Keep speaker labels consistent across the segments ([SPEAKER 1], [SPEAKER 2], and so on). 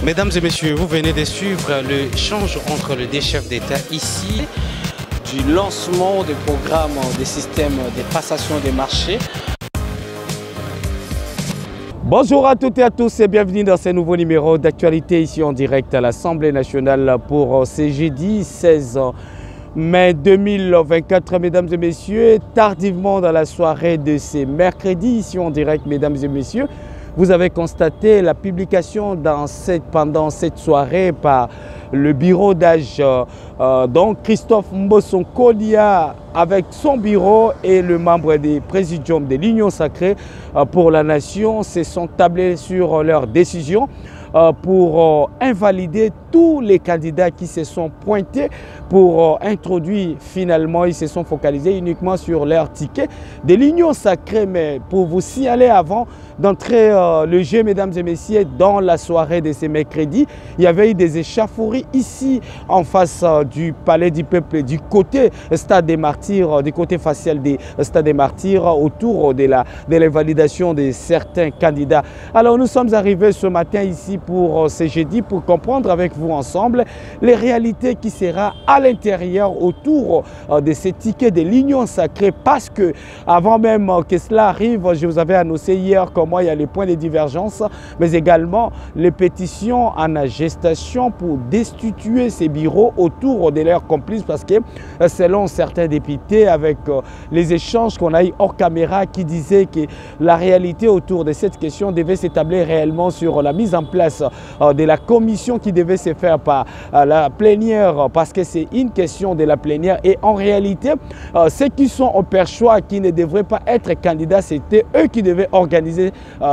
[SPEAKER 1] Mesdames et messieurs, vous venez de suivre l'échange entre les deux chefs d'État ici.
[SPEAKER 2] Du lancement des programmes des systèmes de passation des marchés.
[SPEAKER 3] Bonjour à toutes et à tous et bienvenue dans ce nouveau numéro d'actualité ici en direct à l'Assemblée nationale pour ce jeudi 16 mai 2024. Mesdames et messieurs, tardivement dans la soirée de ce mercredi ici en direct, mesdames et messieurs, vous avez constaté la publication pendant cette soirée par le bureau d'âge, donc Christophe Mbosson-Kolia avec son bureau et le membre des présidiums de l'Union sacrée pour la nation se sont tablés sur leurs décisions pour invalider tous les candidats qui se sont pointés pour introduire finalement, ils se sont focalisés uniquement sur leur ticket de l'Union sacrée. Mais pour vous signaler avant d'entrer le jeu, mesdames et messieurs, dans la soirée de ce mercredi, il y avait eu des échauffourées ici en face du Palais du Peuple, du côté Stade des Martyrs, du côté facial des Stade des Martyrs, autour de l'invalidation de certains candidats. Alors nous sommes arrivés ce matin ici pour ce jeudi pour comprendre avec vous ensemble les réalités qui sera à l'intérieur autour de ces tickets de l'Union sacrée, parce que avant même que cela arrive, je vous avais annoncé hier comment il y a les points de divergence, mais également les pétitions en gestation pour destituer ces bureaux autour de leurs complices, parce que selon certains députés, avec les échanges qu'on a eu hors caméra, qui disaient que la réalité autour de cette question devait s'établir réellement sur la mise en place de la commission qui devait se faire par la plénière, parce que c'est une question de la plénière. Et en réalité, ceux qui sont au perchoir, qui ne devraient pas être candidats, c'était eux qui devaient organiser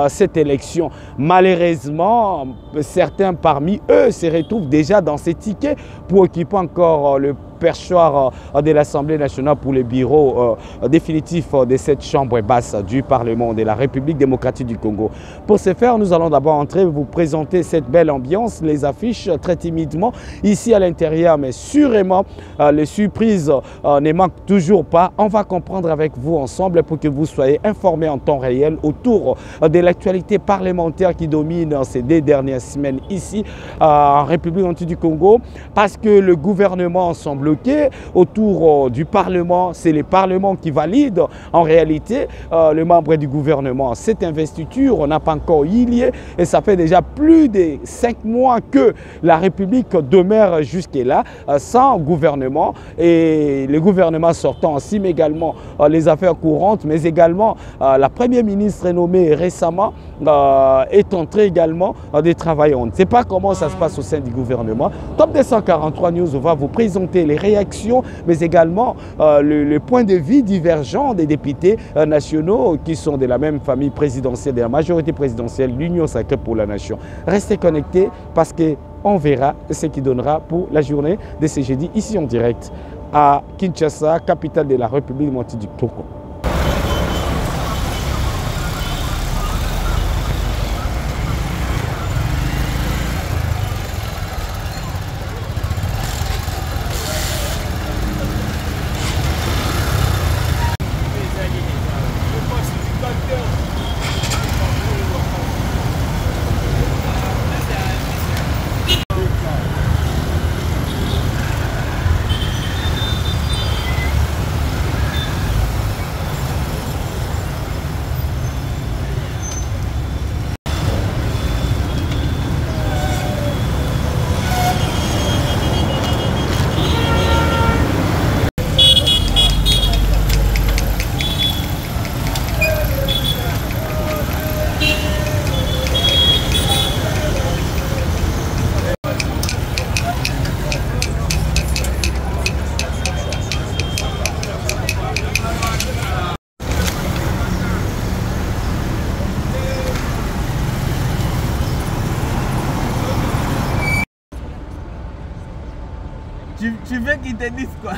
[SPEAKER 3] cette élection. Malheureusement, certains parmi eux se retrouvent déjà dans ces tickets pour occuper encore le perchoir de l'Assemblée nationale pour le bureau définitif de cette chambre basse du Parlement de la République démocratique du Congo. Pour ce faire, nous allons d'abord entrer, vous présenter cette belle ambiance, les affiches très timidement ici à l'intérieur, mais sûrement les surprises ne manquent toujours pas. On va comprendre avec vous ensemble pour que vous soyez informés en temps réel autour de l'actualité parlementaire qui domine ces 2 dernières semaines ici en République démocratique du Congo, parce que le gouvernement semble autour du Parlement. C'est le Parlement qui valide en réalité le membre du gouvernement. Cette investiture, on n'a pas encore y lié, et ça fait déjà plus de 5 mois que la République demeure jusque-là sans gouvernement, et le gouvernement sortant aussi, mais également les affaires courantes, mais également la première ministre nommée récemment est entrée également de travail. On ne sait pas comment ça se passe au sein du gouvernement. Top 243 News va vous présenter les réactions, mais également le point de vue divergent des députés nationaux qui sont de la même famille présidentielle, de la majorité présidentielle, l'Union sacrée pour la nation. Restez connectés parce qu'on verra ce qui donnera pour la journée de ce jeudi ici en direct à Kinshasa, capitale de la République démocratique du Congo.
[SPEAKER 4] Tu veux qu'ils te disent quoi?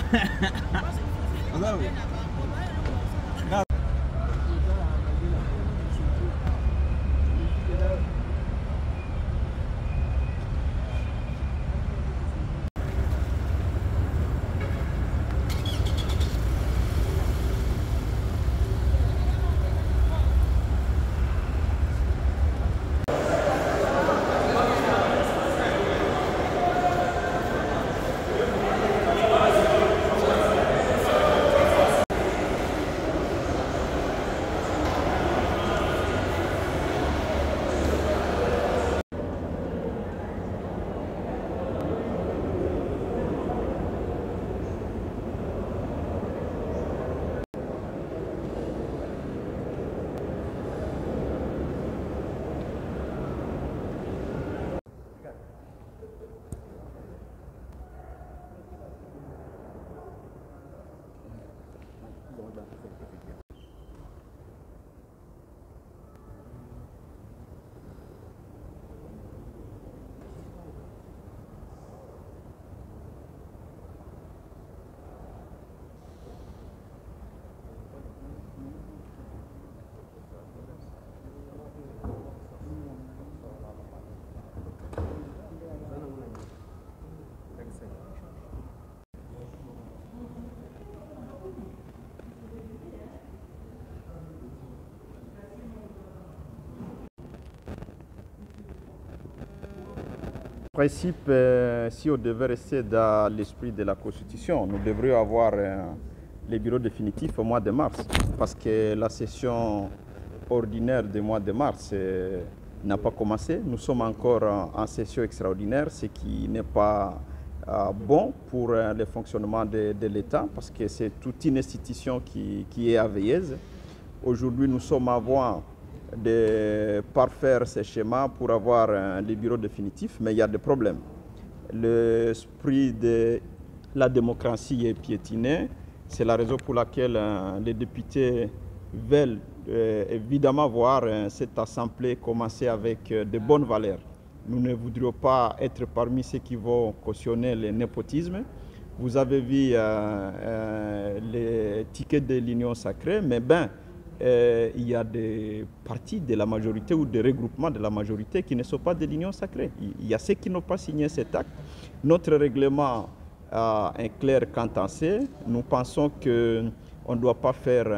[SPEAKER 5] principe, si on devait rester dans l'esprit de la Constitution, nous devrions avoir les bureaux définitifs au mois de mars, parce que la session ordinaire du mois de mars n'a pas commencé. Nous sommes encore en session extraordinaire, ce qui n'est pas bon pour le fonctionnement de l'État, parce que c'est toute une institution qui est aveilleuse. Aujourd'hui, nous sommes avant de parfaire ces schémas pour avoir les bureaux définitifs, mais il y a des problèmes. L'esprit de la démocratie est piétiné. C'est la raison pour laquelle les députés veulent évidemment voir cette assemblée commencer avec de bonnes valeurs. Nous ne voudrions pas être parmi ceux qui vont cautionner le népotisme. Vous avez vu les tickets de l'Union sacrée, mais il y a des partis de la majorité ou des regroupements de la majorité qui ne sont pas de l'Union sacrée. Il y a ceux qui n'ont pas signé cet acte. Notre règlement est clair quant à ça. Nous pensons qu'on ne doit pas faire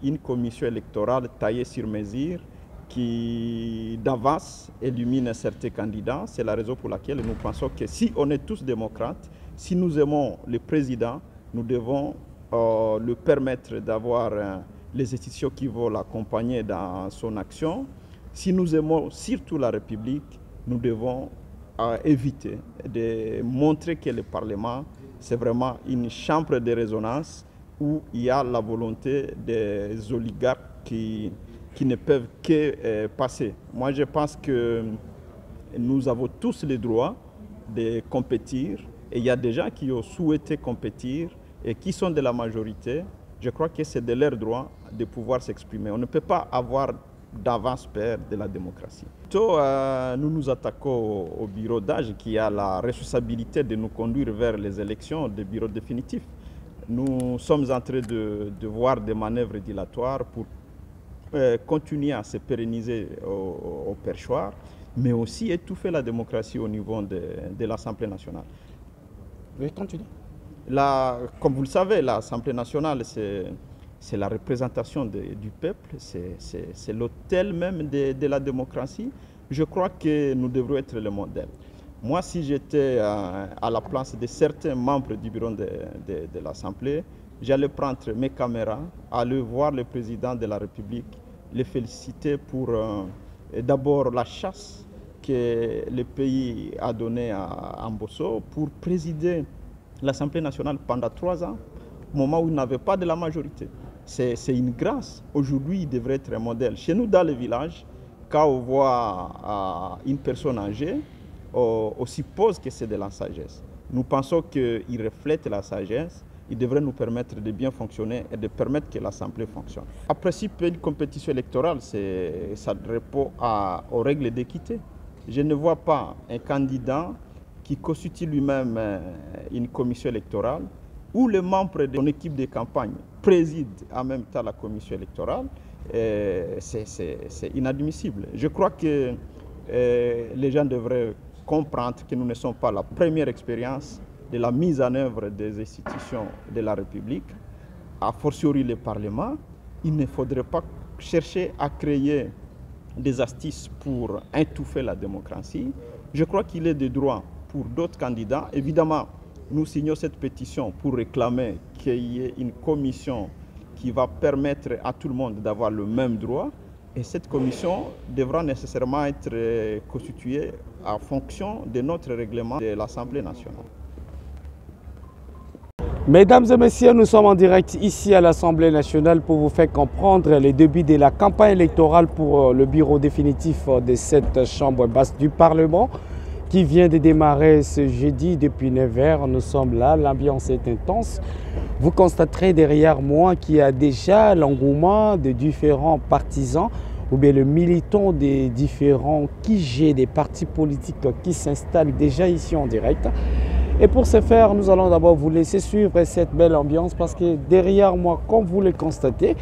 [SPEAKER 5] une commission électorale taillée sur mesure qui d'avance élimine certains candidats. C'est la raison pour laquelle nous pensons que si on est tous démocrates, si nous aimons le président, nous devons le permettre d'avoir les institutions qui vont l'accompagner dans son action. Si nous aimons surtout la République, nous devons éviter de montrer que le Parlement, c'est vraiment une chambre de résonance où il y a la volonté des oligarques qui ne peuvent que passer. Moi, je pense que nous avons tous le droit de compétir et il y a des gens qui ont souhaité compétir et qui sont de la majorité. Je crois que c'est de leur droit de pouvoir s'exprimer. On ne peut pas avoir d'avance père de la démocratie. Nous nous attaquons au bureau d'âge qui a la responsabilité de nous conduire vers les élections des bureaux définitifs. Nous sommes en train de voir des manœuvres dilatoires pour continuer à se pérenniser au perchoir, mais aussi étouffer la démocratie au niveau de l'Assemblée nationale.
[SPEAKER 3] Oui, continue.
[SPEAKER 5] Comme vous le savez, l'Assemblée nationale, c'est la représentation du peuple, c'est l'autel même de la démocratie. Je crois que nous devrions être le modèle. Moi, si j'étais à la place de certains membres du bureau de l'Assemblée, j'allais prendre mes caméras, aller voir le président de la République, le féliciter pour d'abord la chasse que le pays a donnée à Mbosso pour présider l'Assemblée nationale pendant 3 ans, au moment où il n'avait pas de la majorité. C'est une grâce. Aujourd'hui, il devrait être un modèle. Chez nous, dans le village, quand on voit une personne âgée, on suppose que c'est de la sagesse. Nous pensons qu'il reflète la sagesse. Il devrait nous permettre de bien fonctionner et de permettre que l'Assemblée fonctionne. En principe, une compétition électorale, ça répond aux règles d'équité. Je ne vois pas un candidat qui constitue lui-même une commission électorale où les membres de son équipe de campagne président en même temps la commission électorale. C'est inadmissible. Je crois que les gens devraient comprendre que nous ne sommes pas la première expérience de la mise en œuvre des institutions de la République, a fortiori le Parlement. Il ne faudrait pas chercher à créer des astuces pour étouffer la démocratie. Je crois qu'il est de droit pour d'autres candidats. Évidemment, nous signons cette pétition pour réclamer qu'il y ait une commission qui va permettre à tout le monde d'avoir le même droit. Et cette commission devra nécessairement être constituée en fonction de notre règlement de l'Assemblée nationale.
[SPEAKER 3] Mesdames et messieurs, nous sommes en direct ici à l'Assemblée nationale pour vous faire comprendre les débuts de la campagne électorale pour le bureau définitif de cette chambre basse du Parlement qui vient de démarrer ce jeudi depuis 9h. Nous sommes là, l'ambiance est intense. Vous constaterez derrière moi qu'il y a déjà l'engouement de différents partisans ou bien le militant des différents QG des partis politiques qui s'installent déjà ici en direct. Et pour ce faire, nous allons d'abord vous laisser suivre cette belle ambiance parce que derrière moi, comme vous le constatez,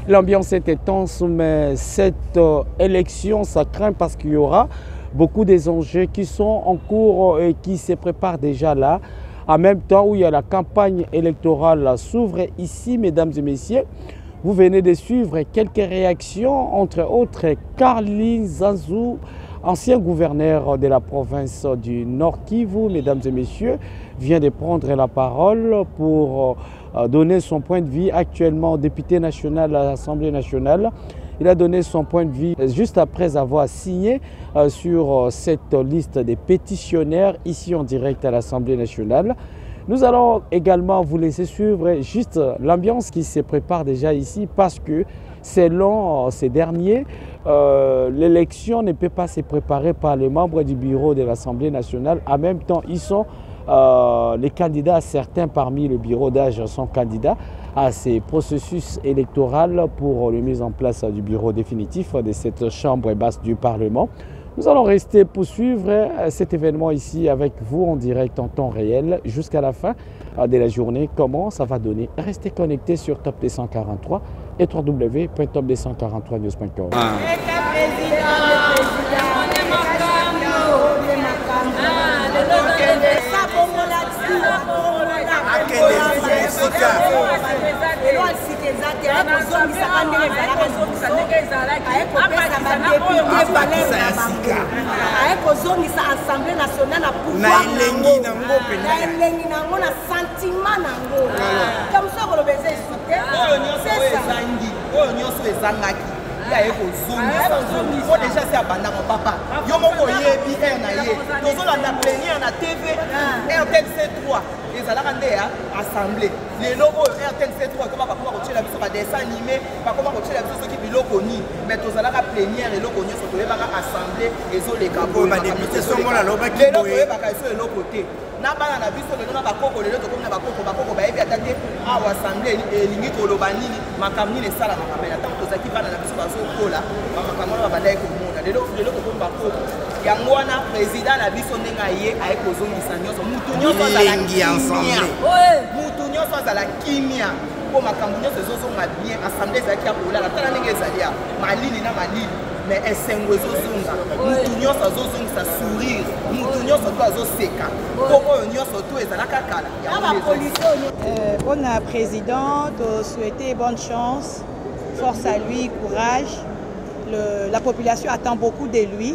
[SPEAKER 3] l'ambiance est intense, mais cette élection, ça craint parce qu'il y aura beaucoup des enjeux qui sont en cours et qui se préparent déjà là. En même temps où il y a la campagne électorale s'ouvre ici, mesdames et messieurs, vous venez de suivre quelques réactions, entre autres Carline Zanzou, ancien gouverneur de la province du Nord Kivu, mesdames et messieurs, vient de prendre la parole pour donner son point de vue. Actuellement député national à l'Assemblée nationale, il a donné son point de vue juste après avoir signé sur cette liste des pétitionnaires ici en direct à l'Assemblée nationale. Nous allons également vous laisser suivre juste l'ambiance qui se prépare déjà ici parce que selon ces derniers, l'élection ne peut pas se préparer par les membres du bureau de l'Assemblée nationale. En même temps, ils sont les candidats, certains parmi le bureau d'âge sont candidats à ces processus électoraux pour la mise en place du bureau définitif de cette chambre basse du Parlement. Nous allons rester pour suivre cet événement ici avec vous en direct en temps réel jusqu'à la fin de la journée. Comment ça va donner? Restez connectés sur Top 243 et www.top243news.com.
[SPEAKER 6] akozongisa assemblée nationale na pouvoir elengi nango na sentiment nango comme ça kolobeza esute oyo nyonso ezangaki faut déjà c'est abandon papa yo moko yebi air na ye tozolanda plénière na TV RTNC3 ezalaka nde ya assemblée lelo oyo RTNC3 ekoma bakoma kotiela biso badessin animé bakoma kotiela biso soki biloko nini mais tozalaka plénière eloko nyonso toyebaka assemblée ezoleka lelo toyebaka eso eloko te na bana na biso lelo na bakoko lelo tokomi na bakoko bayebi ata te awa assemblée elingi koloba nini makambo nini esalamaka mai ntango tozalaki bana na biso bazokola bamakambo wana babandaki komona lelo tokomi bakoko yango wana président na biso ndenge ye aye kozongisa nyonso mutu nyonso azala kimia mpo makambo nyonso ezozonga bien assemblée ezalaki ya kolala tala ndenge ezali ya malili na malili mais esengo ezozonga mutu nyonso azozongisa sourire mutu nyonso to azoseka mpo oyo nyonso to ezalaka kala
[SPEAKER 7] Bonne présidente, souhaiter bonne chance, force à lui, courage. La population attend beaucoup de lui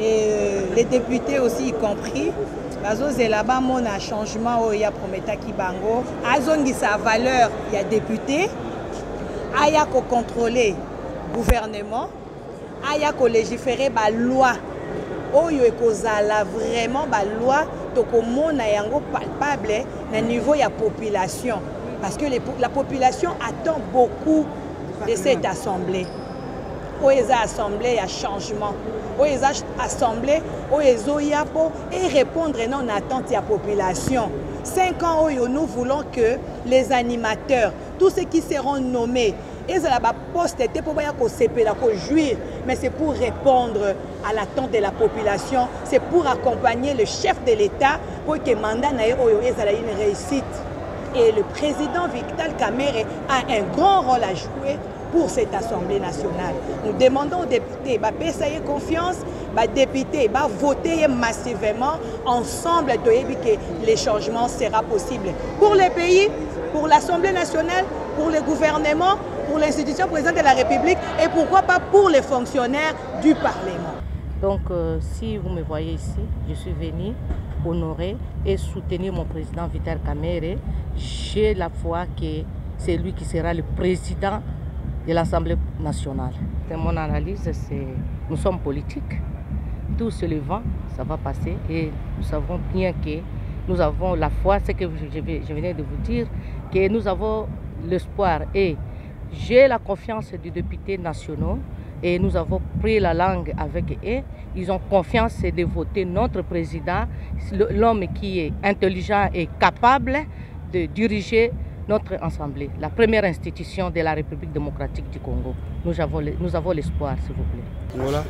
[SPEAKER 7] et les députés aussi y compris. C'est là-bas mon changement il y a Prometa Kibango. Azongi sa valeur, il y a député. Aya ko contrôler gouvernement. Aya ko légiférer ba loi. Oyo ekozala vraiment ba loi tokomona yango palpable na niveau ya population parce que la population attend beaucoup de cette assemblée. Oeza assemblée ya changement. Oeza assemblée oezo yapo et répondre non attente ya population. 5 ans oyo nous voulons que les animateurs, tous ceux qui seront nommés et ça la poste était pour jouir, mais c'est pour répondre à l'attente de la population, c'est pour accompagner le chef de l'État pour que le mandat ait une réussite. Et le président Vital Kamerhe a un grand rôle à jouer pour cette Assemblée nationale. Nous demandons aux députés de faire confiance, les députés de voter massivement ensemble que les changements seront possibles pour le pays, pour l'Assemblée nationale, pour le gouvernement, pour l'institution présidente de la République et pourquoi pas pour les fonctionnaires du Parlement.
[SPEAKER 8] Donc si vous me voyez ici, je suis venu honorer et soutenir mon président Vital Kamerhe. J'ai la foi que c'est lui qui sera le président de l'Assemblée nationale. Mon analyse, c'est nous sommes politiques, tout se levant, ça va passer et nous savons bien que nous avons la foi, c'est que je venais de vous dire, que nous avons l'espoir et j'ai la confiance des députés nationaux et nous avons pris la langue avec eux. Ils ont confiance de voter notre président, l'homme qui est intelligent et capable de diriger notre Assemblée, la première institution de la République démocratique du Congo. Nous avons l'espoir, s'il vous plaît.
[SPEAKER 1] Voilà.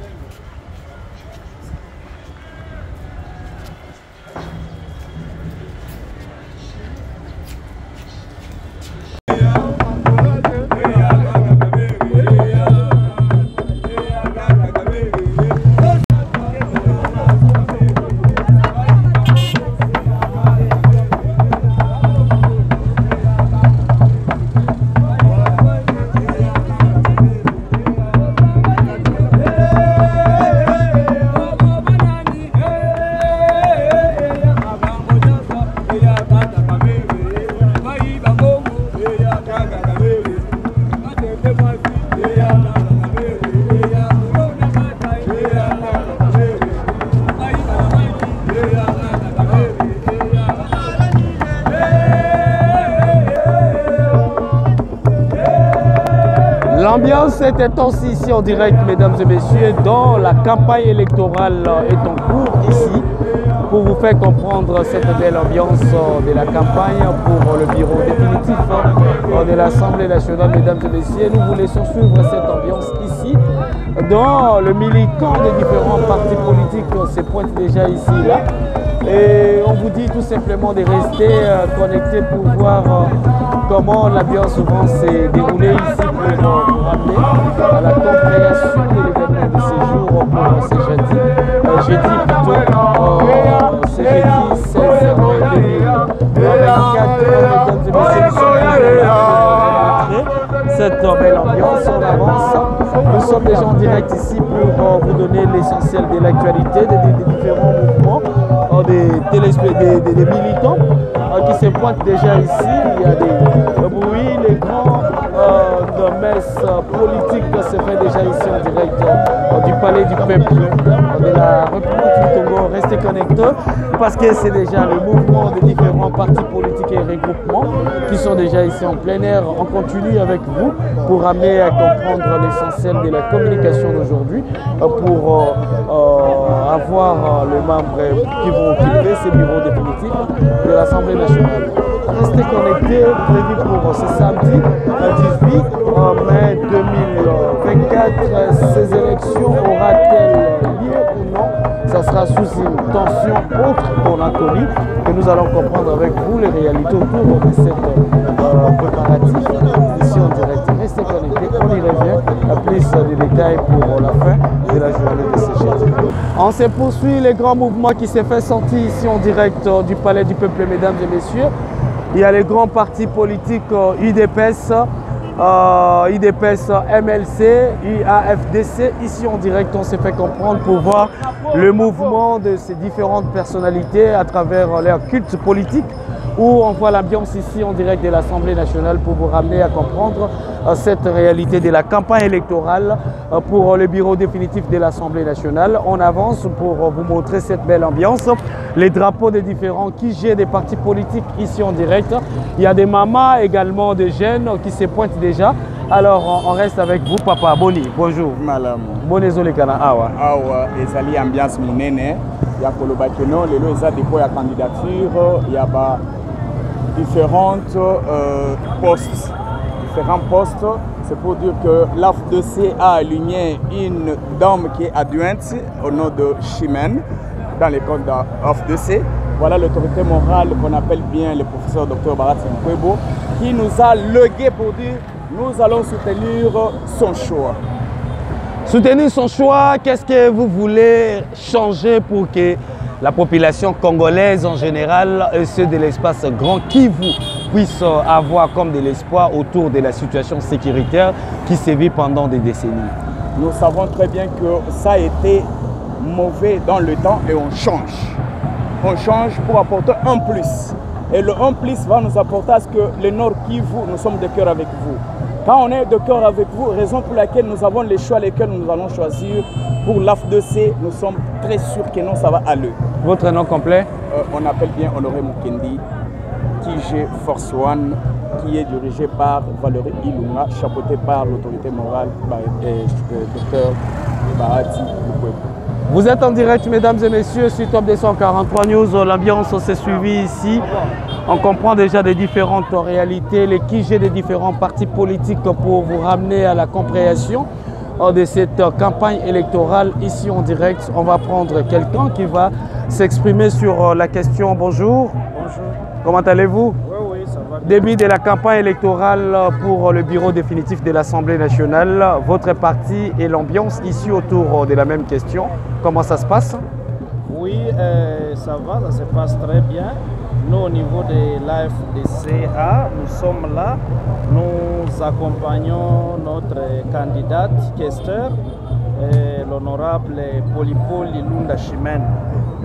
[SPEAKER 6] Hey!
[SPEAKER 3] L'ambiance est intense ici en direct, mesdames et messieurs, dans la campagne électorale est en cours ici pour vous faire comprendre cette belle ambiance de la campagne pour le bureau définitif de l'Assemblée nationale, mesdames et messieurs. Nous vous laissons suivre cette ambiance ici, dans le militant des différents partis politiques se pointe déjà ici là. Et on vous dit tout simplement de rester connectés pour voir comment l'ambiance souvent s'est déroulée ici pour vous ramener à la compréhension de l'événement de ce jour pour ce jeudi. Jeudi plutôt, ce jeudi 16 mai 2024, mesdames et messieurs, cette belle ambiance, on avance. Nous sommes déjà en direct ici pour vous donner l'essentiel de l'actualité, des différents mouvements, des militants qui se pointent déjà ici. Il y a des bruits, les grands messes politiques se fait déjà ici en direct du Palais du Peuple de la République du Congo. Restez connectés parce que c'est déjà le mouvement des différents partis politiques et regroupements qui sont déjà ici en plein air. On continue avec vous pour amener à comprendre l'essentiel de la communication d'aujourd'hui pour avoir les membres qui vont occuper ces bureaux définitifs de l'Assemblée nationale. Restez connectés, prévu pour ce samedi 18 mai 2024. Ces élections aura-t-elle lieu ou non? Ça sera sous une tension autre qu'on a connue, que nous allons comprendre avec vous les réalités autour de cette préparatif ici en direct. Restez connectés, on y revient à plus de détails pour la fin de la journée de ce jeudi. On se poursuit les grands mouvements qui s'est fait sentir ici en direct du Palais du Peuple, mesdames et messieurs. Il y a les grands partis politiques UDPS, MLC, UAFDC. Ici en direct, on s'est fait comprendre pour voir le mouvement de ces différentes personnalités à travers leur culte politique, où on voit l'ambiance ici en direct de l'Assemblée nationale pour vous ramener à comprendre cette réalité de la campagne électorale pour le bureau définitif de l'Assemblée nationale. On avance pour vous montrer cette belle ambiance, les drapeaux des différents QG des partis politiques ici en direct. Il y a des mamans également, des jeunes qui se pointent déjà. Alors on reste avec vous, Papa Boni. Bonjour.
[SPEAKER 9] Madame.
[SPEAKER 3] Bonjour les Kana. Awa.
[SPEAKER 9] Awa, ezali ambiance minene. Ya kolobakeno, lelo eza dépôt ya candidature, il y a différentes postes. C'est pour dire que l'AFDC a aligné une dame qui est adjointe au nom de Chimène dans les comptes de l'AFDC. Voilà l'autorité morale qu'on appelle bien le professeur Dr Barat Mkwebo qui nous a légué pour dire nous allons soutenir son choix.
[SPEAKER 3] Soutenir son choix, qu'est-ce que vous voulez changer pour que la population congolaise en général et ceux de l'espace Grand Kivu puissent avoir comme de l'espoir autour de la situation sécuritaire qui sévit pendant des décennies?
[SPEAKER 9] Nous savons très bien que ça a été mauvais dans le temps et on change. On change pour apporter un plus. Et le un plus va nous apporter à ce que le Nord Kivu, nous sommes de cœur avec vous. Quand on est de cœur avec vous, raison pour laquelle nous avons les choix lesquels nous allons choisir pour l'AFDC, nous sommes très sûrs que non, ça va aller.
[SPEAKER 3] Votre nom complet?
[SPEAKER 9] On appelle bien Honoré Mukendi, QG Force One, qui est dirigé par Valérie Ilunga, chapeauté par l'autorité morale Dr Bahati Lukwebo.
[SPEAKER 3] Vous êtes en direct, mesdames et messieurs, sur Top 243 News. L'ambiance s'est suivie ici. On comprend déjà des différentes réalités, les QG des différents partis politiques pour vous ramener à la compréhension de cette campagne électorale ici en direct. On va prendre quelqu'un qui va s'exprimer sur la question. Bonjour.
[SPEAKER 10] Bonjour.
[SPEAKER 3] Comment allez-vous?
[SPEAKER 10] Oui, ça va bien.
[SPEAKER 3] Début de la campagne électorale pour le bureau définitif de l'Assemblée nationale. Votre parti et l'ambiance ici autour de la même question. Comment ça se passe?
[SPEAKER 10] Oui, ça va, ça se passe très bien. Nous, au niveau de l'AFDCA, nous sommes là. Nous accompagnons notre candidate questeur, l'honorable Polypol Ilunda Chimène,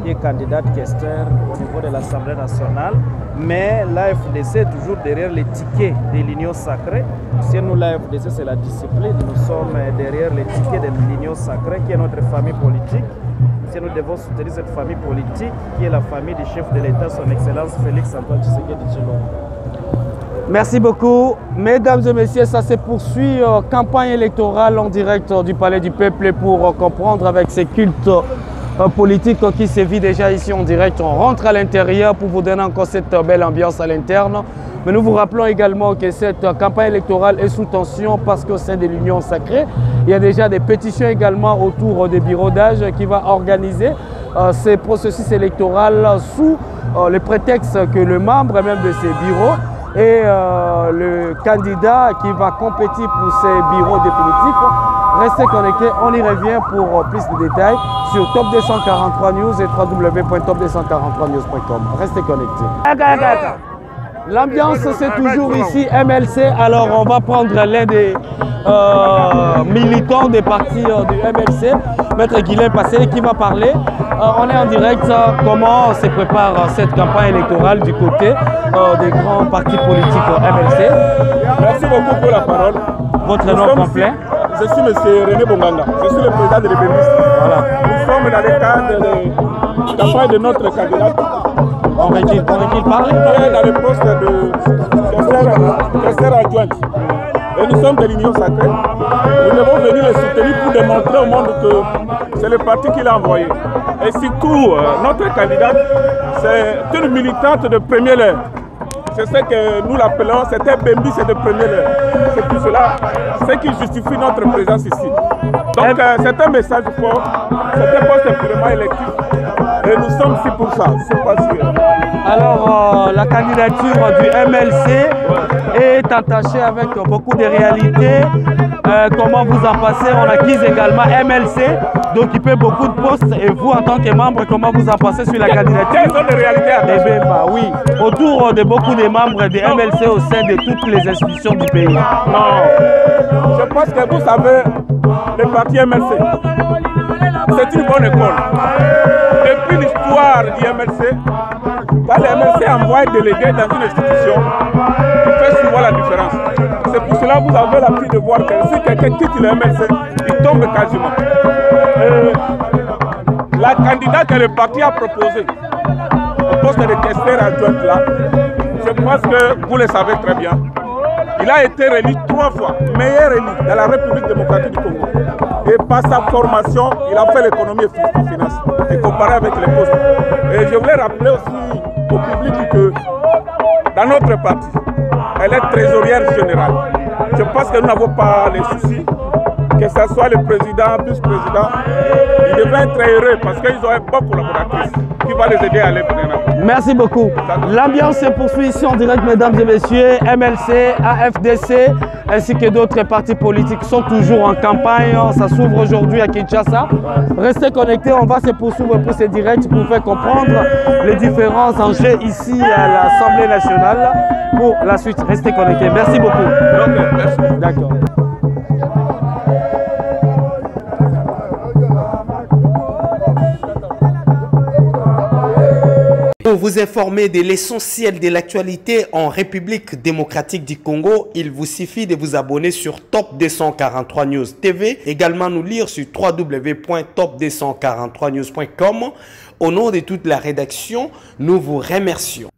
[SPEAKER 10] qui est candidate questeur au niveau de l'Assemblée nationale. Mais l'AFDC est toujours derrière les tickets de l'Union sacrée. Si nous, l'AFDC, c'est la discipline, nous sommes derrière les tickets de l'Union sacrée, qui est notre famille politique. Si nous devons soutenir cette famille politique, qui est la famille du chef de l'État, son Excellence Félix Antoine Tshisekedi Tshilombo.
[SPEAKER 3] Merci beaucoup. Mesdames et messieurs, ça se poursuit. Campagne électorale en direct du Palais du Peuple pour comprendre avec ces cultes politiques qui se vit déjà ici en direct. On rentre à l'intérieur pour vous donner encore cette belle ambiance à l'interne. Mais nous vous rappelons également que cette campagne électorale est sous tension parce qu'au sein de l'Union sacrée, il y a déjà des pétitions également autour des bureaux d'âge qui va organiser ces processus électoraux sous le prétexte que le membre même de ces bureaux et le candidat qui va compétir pour ces bureaux définitifs. Restez connectés, on y revient pour plus de détails sur Top 243 News et www.top243news.com. Restez connectés. L'ambiance c'est toujours ici, MLC. Alors on va prendre l'un des militants des partis du MLC, Maître Guilain Passé, qui va parler. On est en direct, comment se prépare cette campagne électorale du côté des grands partis politiques MLC.
[SPEAKER 9] Merci beaucoup pour la parole.
[SPEAKER 3] Votre nom complet?
[SPEAKER 9] Je suis M. René Bonganga, je suis le président de l'EBMIS. Voilà. Nous sommes dans le cadre de la campagne de notre candidat.
[SPEAKER 3] On va-t-il parler?
[SPEAKER 9] Qui est dans le poste de questeur adjointe. Et nous sommes de l'Union sacrée. Nous devons venir le soutenir pour démontrer au monde que c'est le parti qui l'a envoyé. Et surtout, notre candidate, c'est une militante de première heure. C'est ce que nous l'appelons, c'était Bembi, c'est de première heure. C'est tout cela, ce qui justifie notre présence ici. Donc c'est un message fort, c'est un poste purement électif. Et nous sommes ici pour ça, c'est pas sûr.
[SPEAKER 3] Alors, la candidature du MLC est attachée avec beaucoup de réalités. Comment vous en passez? On acquise également MLC d'occuper beaucoup de postes. Et vous, en tant que membre, comment vous en passez sur la candidature?
[SPEAKER 9] Quelles sont les réalités à
[SPEAKER 3] oui, autour de beaucoup de membres de MLC au sein de toutes les institutions du pays.
[SPEAKER 9] Non, je pense que vous savez, le parti MLC, c'est une bonne école. Depuis l'histoire du MLC, quand le MLC envoie un délégué dans une institution, il fait souvent la différence. C'est pour cela que vous avez l'habitude de voir que si quelqu'un quitte le MLC, il tombe quasiment. La candidate que le parti a proposée au poste de questeur adjointe là, je pense que vous le savez très bien. Il a été réélu 3 fois, meilleur élu dans la République démocratique du Congo. Et par sa formation, il a fait l'économie et la finance, et comparé avec les postes. Et je voulais rappeler aussi au public que dans notre parti, elle est trésorière générale. Je pense que nous n'avons pas les soucis, que ce soit le président, le vice-président. Ils devraient être heureux parce qu'ils ont un bon collaboratrice qui va les aider à aller bien.
[SPEAKER 3] Merci beaucoup. L'ambiance se poursuit ici en direct, mesdames et messieurs. MLC, AFDC, ainsi que d'autres partis politiques sont toujours en campagne. Ça s'ouvre aujourd'hui à Kinshasa. Restez connectés, on va se poursuivre pour ces directs pour faire comprendre les différents enjeux ici à l'Assemblée nationale. Pour la suite, restez connectés. Merci beaucoup.
[SPEAKER 9] Merci.
[SPEAKER 3] D'accord. Pour vous informer de l'essentiel de l'actualité en République démocratique du Congo, il vous suffit de vous abonner sur Top 243 News TV. Également nous lire sur www.top243news.com. Au nom de toute la rédaction, nous vous remercions.